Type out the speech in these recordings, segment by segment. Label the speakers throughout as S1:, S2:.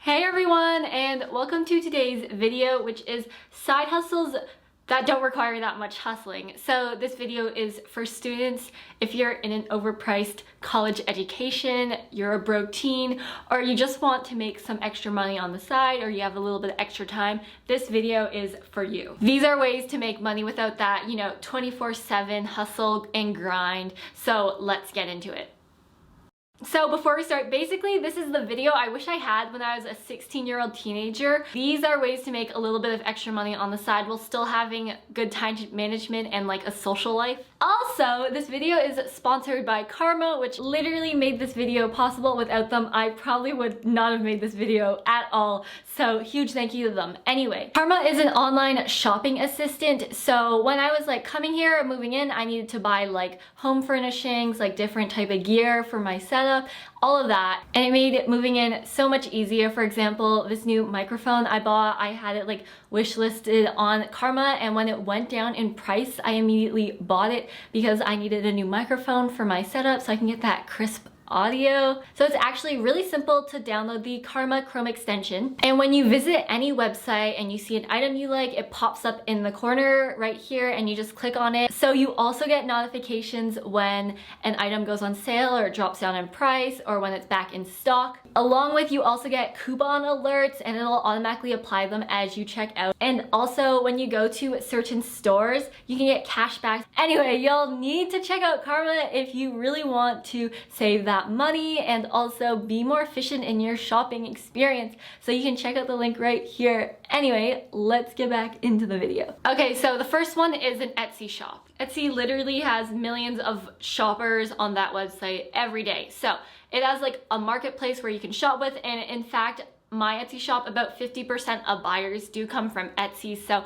S1: Hey everyone, and welcome to today's video, which is side hustles that don't require that much hustling. So this video is for students. If you're in an overpriced college education, you're a broke teen, or you just want to make some extra money on the side, or you have a little bit of extra time, this video is for you. These are ways to make money without that, 24/7 hustle and grind. So let's get into it. So before we start, basically this is the video I wish I had when I was a 16-year-old teenager. These are ways to make a little bit of extra money on the side while still having good time management and like a social life. Also, this video is sponsored by Karma, which literally made this video possible. Without them, I probably would not have made this video at all. So huge thank you to them. Anyway, Karma is an online shopping assistant. So when I was like coming here, moving in, I needed to buy like home furnishings, like different type of gear for my setup, all of that. And it made moving in so much easier. For example, this new microphone I bought, I had it like wish listed on Karma, and when it went down in price, I immediately bought it because I needed a new microphone for my setup so I can get that crisp audio. So it's actually really simple to download the Karma Chrome extension. And when you visit any website and you see an item you like, it pops up in the corner right here and you just click on it. So you also get notifications when an item goes on sale or it drops down in price or when it's back in stock. Along with, you also get coupon alerts and it'll automatically apply them as you check out. And also when you go to certain stores, you can get cash back. Anyway, you'll need to check out Karma if you really want to save that money and also be more efficient in your shopping experience. So you can check out the link right here. Anyway, let's get back into the video. Okay, so the first one is an Etsy shop. Etsy literally has millions of shoppers on that website every day. So it has like a marketplace where you can shop with, and in fact, my Etsy shop, about 50% of buyers do come from Etsy. So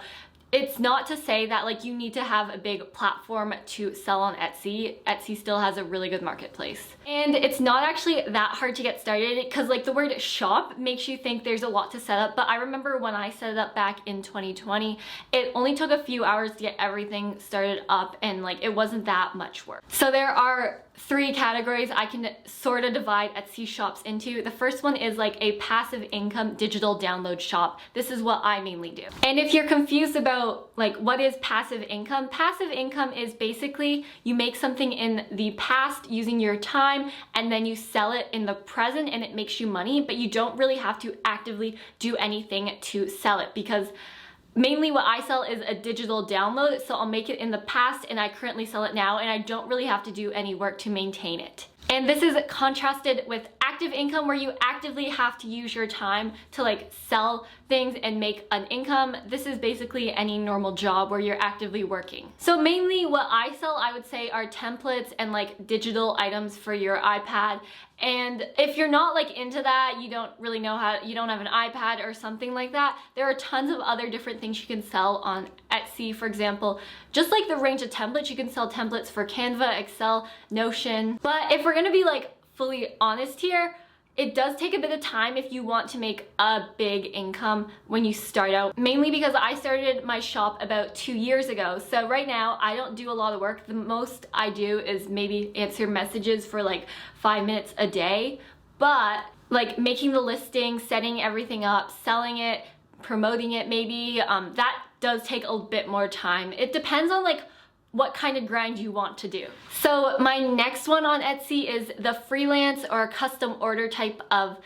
S1: it's not to say that like you need to have a big platform to sell on Etsy. Etsy still has a really good marketplace. And it's not actually that hard to get started because like the word shop makes you think there's a lot to set up. But I remember when I set it up back in 2020, it only took a few hours to get everything started up and like it wasn't that much work. So there are three categories I can sort of divide Etsy shops into. The first one is like a passive income digital download shop. This is what I mainly do. And if you're confused about like what is passive income is basically you make something in the past using your time and then you sell it in the present and it makes you money, but you don't really have to actively do anything to sell it because mainly what I sell is a digital download, so I'll make it in the past and I currently sell it now and I don't really have to do any work to maintain it. And this is contrasted with active income where you actively have to use your time to like sell things and make an income. This is basically any normal job where you're actively working. So mainly what I sell, I would say, are templates and like digital items for your iPad. And if you're not like into that, you don't really know how, you don't have an iPad or something like that, there are tons of other different things you can sell on Etsy. For example, just like the range of templates, you can sell templates for Canva, Excel, Notion. But if we're gonna be like fully honest here, it does take a bit of time if you want to make a big income when you start out, mainly because I started my shop about 2 years ago. So right now I don't do a lot of work. The most I do is maybe answer messages for like 5 minutes a day, but like making the listing, setting everything up, selling it, promoting it maybe, that does take a bit more time. It depends on like what kind of grind you want to do. So my next one on Etsy is the freelance or custom order type of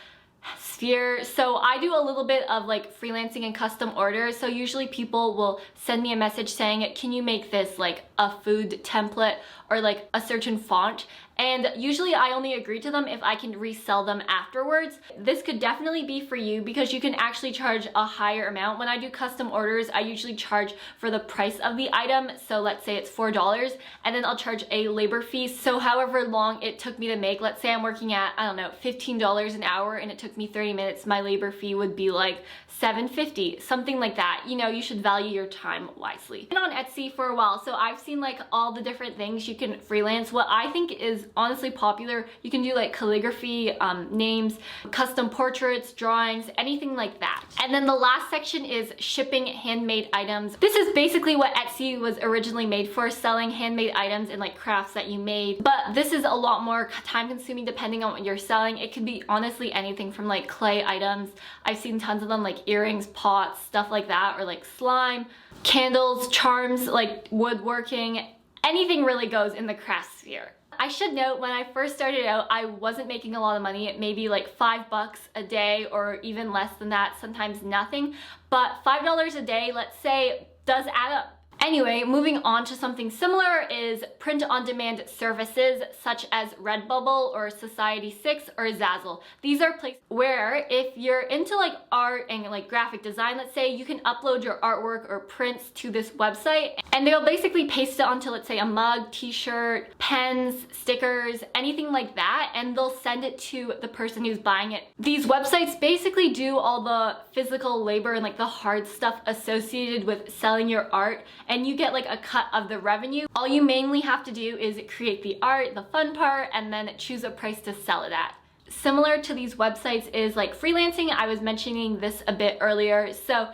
S1: sphere. So I do a little bit of like freelancing and custom orders. So usually people will send me a message saying, can you make this like a food template or like a certain font? And usually I only agree to them if I can resell them afterwards. This could definitely be for you because you can actually charge a higher amount. When I do custom orders, I usually charge for the price of the item. So let's say it's $4 and then I'll charge a labor fee. So however long it took me to make, let's say I'm working at, I don't know, $15 an hour and it took me 30 minutes, my labor fee would be like $7.50, something like that. You should value your time wisely. I've been on Etsy for a while, so I've seen like all the different things you can freelance. What I think is is honestly popular. You can do like calligraphy, names, custom portraits, drawings, anything like that. And then the last section is shipping handmade items. This is basically what Etsy was originally made for, selling handmade items and like crafts that you made. But this is a lot more time consuming depending on what you're selling. It could be honestly anything from like clay items. I've seen tons of them, like earrings, pots, stuff like that, or like slime, candles, charms, like woodworking. Anything really goes in the craft sphere. I should note, when I first started out, I wasn't making a lot of money, maybe like $5 a day or even less than that, sometimes nothing. But $5 a day, let's say, does add up. Anyway, moving on to something similar is print-on-demand services such as Redbubble or Society6 or Zazzle. These are places where if you're into like art and like graphic design, let's say, you can upload your artwork or prints to this website and they'll basically paste it onto, let's say, a mug, t-shirt, pens, stickers, anything like that, and they'll send it to the person who's buying it. These websites basically do all the physical labor and like the hard stuff associated with selling your art, and you get like a cut of the revenue. All you mainly have to do is create the art, the fun part, and then choose a price to sell it at. Similar to these websites is like freelancing. I was mentioning this a bit earlier. So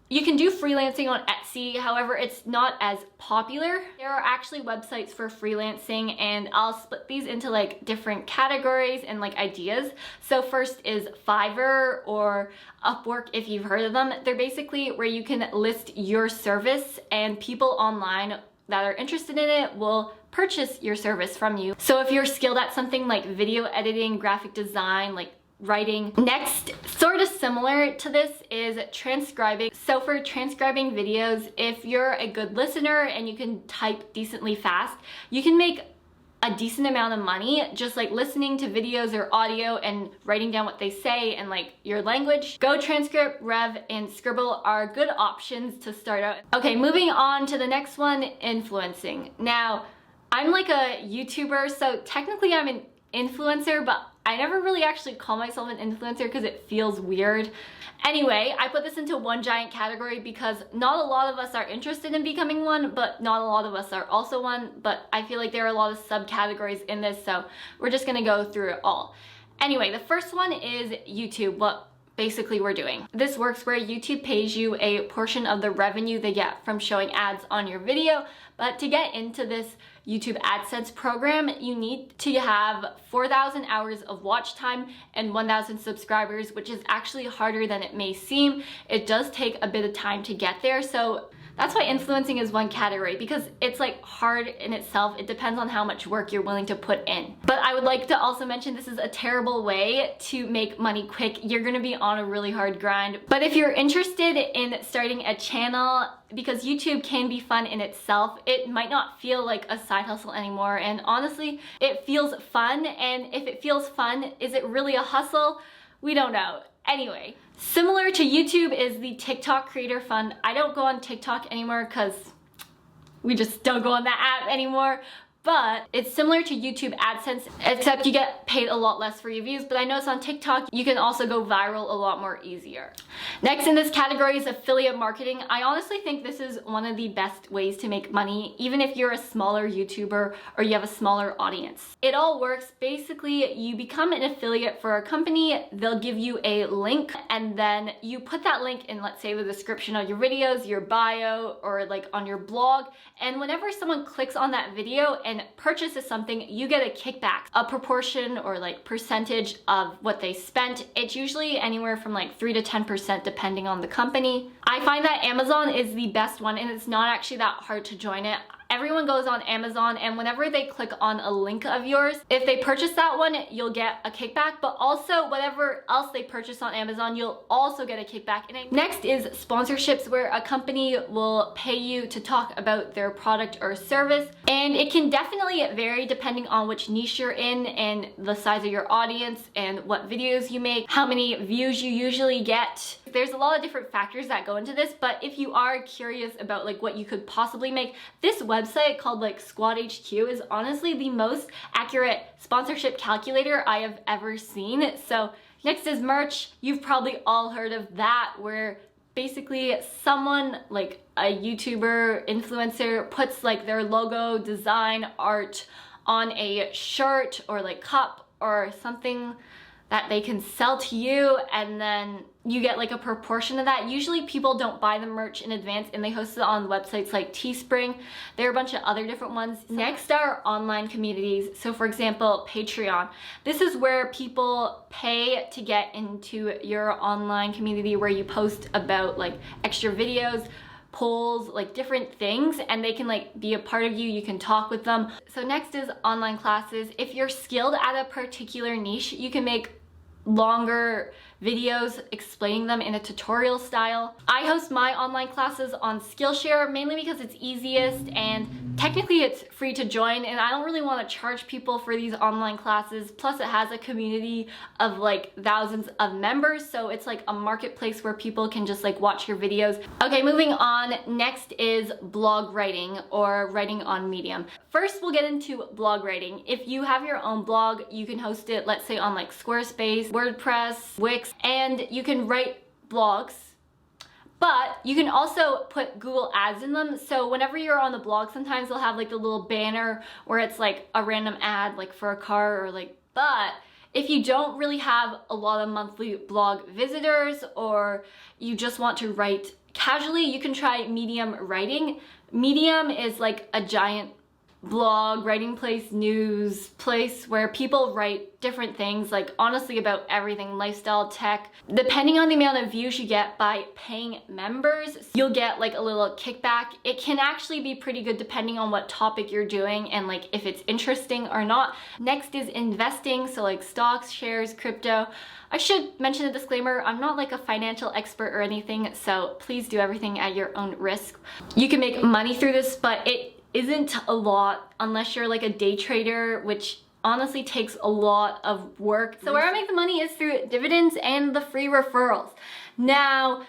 S1: you can do freelancing on Etsy, however, it's not as popular. There are actually websites for freelancing, and I'll split these into like different categories and like ideas. So first is Fiverr or Upwork, if you've heard of them. They're basically where you can list your service and people online that are interested in it will purchase your service from you. So if you're skilled at something like video editing, graphic design, like writing. Next, sort of similar to this, is transcribing. So for transcribing videos, if you're a good listener and you can type decently fast, you can make a decent amount of money just like listening to videos or audio and writing down what they say and like your language. Go Transcript, Rev, and Scribble are good options to start out. Okay, moving on to the next one, influencing. Now, I'm like a YouTuber, so technically I'm an influencer, but I never really actually call myself an influencer because it feels weird. Anyway, I put this into one giant category because not a lot of us are interested in becoming one, but not a lot of us are also one, but I feel like there are a lot of subcategories in this, so we're just gonna go through it all. Anyway, the first one is YouTube, what basically we're doing. This works where YouTube pays you a portion of the revenue they get from showing ads on your video, but to get into this YouTube AdSense program, you need to have 4,000 hours of watch time and 1,000 subscribers, which is actually harder than it may seem. It does take a bit of time to get there, so that's why influencing is one category, because it's like hard in itself. It depends on how much work you're willing to put in. But I would like to also mention this is a terrible way to make money quick. You're gonna be on a really hard grind. But if you're interested in starting a channel, because YouTube can be fun in itself, it might not feel like a side hustle anymore. And honestly, it feels fun. And if it feels fun, is it really a hustle? We don't know. Anyway, similar to YouTube is the TikTok Creator Fund. I don't go on TikTok anymore because we just don't go on that app anymore. But it's similar to YouTube AdSense, except you get paid a lot less for your views. But I noticed on TikTok, you can also go viral a lot more easier. Next in this category is affiliate marketing. I honestly think this is one of the best ways to make money, even if you're a smaller YouTuber or you have a smaller audience. It all works. Basically, you become an affiliate for a company, they'll give you a link, and then you put that link in, let's say, the description of your videos, your bio, or like on your blog. And whenever someone clicks on that video and purchases something, you get a kickback, a proportion or like percentage of what they spent. It's usually anywhere from like 3 to 10% depending on the company. I find that Amazon is the best one, and it's not actually that hard to join it. Everyone goes on Amazon, and whenever they click on a link of yours, if they purchase that one, you'll get a kickback, but also whatever else they purchase on Amazon, you'll also get a kickback. And next is sponsorships, where a company will pay you to talk about their product or service, and it can definitely vary depending on which niche you're in and the size of your audience and what videos you make, how many views you usually get. There's a lot of different factors that go into this, but if you are curious about like what you could possibly make, this website called like Squad HQ is honestly the most accurate sponsorship calculator I have ever seen. So next is merch. You've probably all heard of that, where basically someone like a YouTuber, influencer puts like their logo, design, art on a shirt or like cup or something that they can sell to you, and then you get like a proportion of that. Usually people don't buy the merch in advance and they host it on websites like Teespring. There are a bunch of other different ones. Next are online communities. So for example, Patreon. This is where people pay to get into your online community where you post about like extra videos, polls, like different things, and they can like be a part of you. You can talk with them. So next is online classes. If you're skilled at a particular niche, you can make longer videos explaining them in a tutorial style. I host my online classes on Skillshare mainly because it's easiest and technically it's free to join, and I don't really want to charge people for these online classes. Plus it has a community of like thousands of members, so it's like a marketplace where people can just like watch your videos. Okay, moving on. Next is blog writing or writing on Medium. First, we'll get into blog writing. If you have your own blog, you can host it, let's say on like Squarespace, WordPress, Wix, and you can write blogs. But you can also put Google ads in them. So whenever you're on the blog, sometimes they'll have like a little banner where it's like a random ad like for a car or like, but if you don't really have a lot of monthly blog visitors or you just want to write casually, you can try Medium writing. Medium is like a giant blog writing place, news place where people write different things, like honestly about everything, lifestyle, tech. Depending on the amount of views you get by paying members, you'll get like a little kickback. It can actually be pretty good depending on what topic you're doing and like if it's interesting or not. Next is investing, so like stocks, shares, crypto. I should mention a disclaimer, I'm not like a financial expert or anything, so please do everything at your own risk. You can make money through this, but it isn't a lot unless you're like a day trader, which honestly takes a lot of work. So where I make the money is through dividends and the free referrals. Now,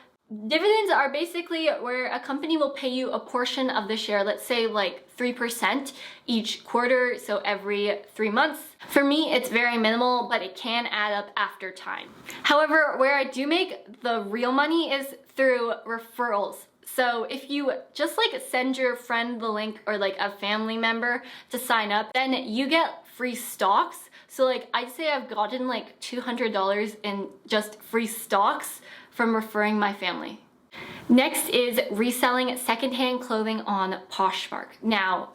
S1: dividends are basically where a company will pay you a portion of the share, let's say like 3% each quarter, so every 3 months. For me, it's very minimal, but it can add up after time. However, where I do make the real money is through referrals. So if you just like send your friend the link or like a family member to sign up, then you get free stocks. So like I'd say I've gotten like $200 in just free stocks from referring my family. Next is reselling secondhand clothing on Poshmark. Now,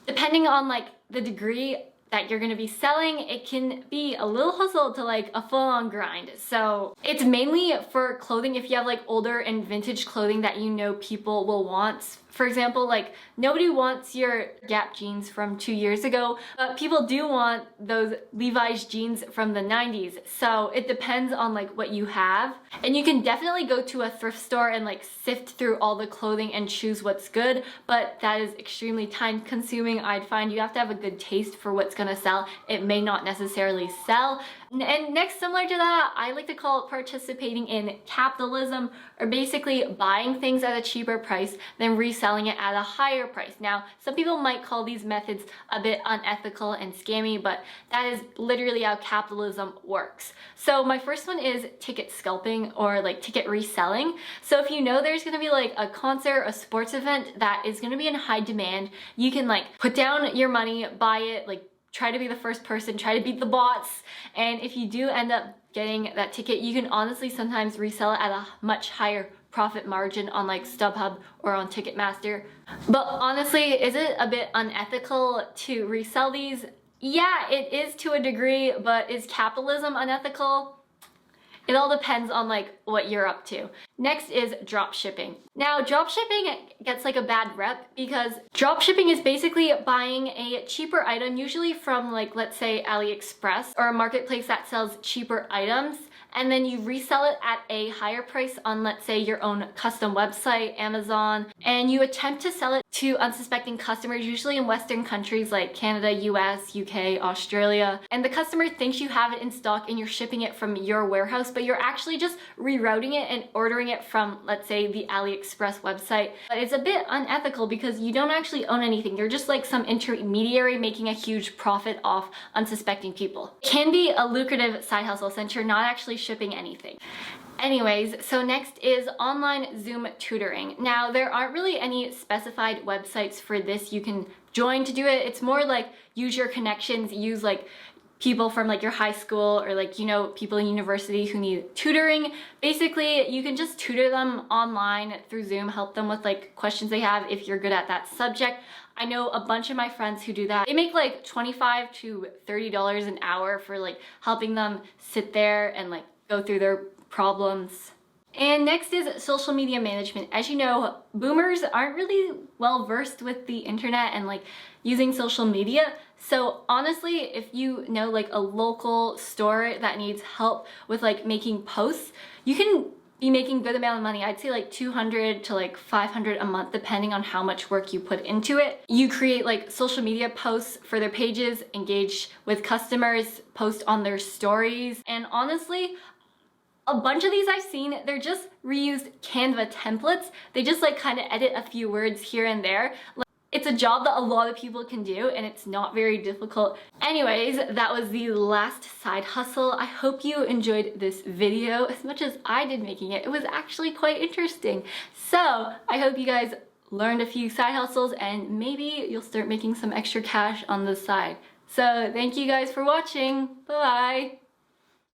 S1: depending on like the degree that you're gonna be selling, it can be a little hustle to like a full-on grind. So it's mainly for clothing if you have like older and vintage clothing that you know people will want. For example, like nobody wants your Gap jeans from 2 years ago, but people do want those Levi's jeans from the 90s. So it depends on like what you have. And you can definitely go to a thrift store and like sift through all the clothing and choose what's good, but that is extremely time consuming. I'd find you have to have a good taste for what's gonna sell. It may not necessarily sell. And next, similar to that, I like to call it participating in capitalism, or basically buying things at a cheaper price then reselling it at a higher price. Now, some people might call these methods a bit unethical and scammy, but that is literally how capitalism works. So my first one is ticket scalping or like ticket reselling. So if you know there's gonna be like a concert, a sports event that is gonna be in high demand, you can like put down your money, buy it, like try to be the first person, try to beat the bots, and if you do end up getting that ticket, you can honestly sometimes resell it at a much higher profit margin on like StubHub or on Ticketmaster. But honestly, is it a bit unethical to resell these? Yeah, it is to a degree, but is capitalism unethical? It all depends on like what you're up to. Next is drop shipping. Now, drop shipping gets like a bad rep because drop shipping is basically buying a cheaper item, usually from like, let's say AliExpress or a marketplace that sells cheaper items, and then you resell it at a higher price on, let's say, your own custom website, Amazon, and you attempt to sell it to unsuspecting customers, usually in Western countries like Canada, US, UK, Australia, and the customer thinks you have it in stock and you're shipping it from your warehouse, but you're actually just rerouting it and ordering it from, let's say, the AliExpress website. But it's a bit unethical because you don't actually own anything. You're just like some intermediary making a huge profit off unsuspecting people. It can be a lucrative side hustle since you're not actually shipping anything. Anyways, so next is online Zoom tutoring. Now, there aren't really any specified websites for this you can join to do it. It's more like use your connections, use like people from like your high school or like, you know, people in university who need tutoring. Basically, you can just tutor them online through Zoom, help them with like questions they have if you're good at that subject. I know a bunch of my friends who do that. They make like $25 to $30 an hour for like helping them sit there and like go through their problems. And next is social media management. As you know, boomers aren't really well versed with the internet and like using social media. So honestly, if you know like a local store that needs help with like making posts, you can be making good amount of money. I'd say like $200 to like $500 a month, depending on how much work you put into it. You create like social media posts for their pages, engage with customers, post on their stories, and honestly, a bunch of these I've seen, they're just reused Canva templates. They just like kind of edit a few words here and there. It's a job that a lot of people can do and it's not very difficult. Anyways, that was the last side hustle. I hope you enjoyed this video as much as I did making it. It was actually quite interesting. So I hope you guys learned a few side hustles and maybe you'll start making some extra cash on the side. So thank you guys for watching. Bye-bye.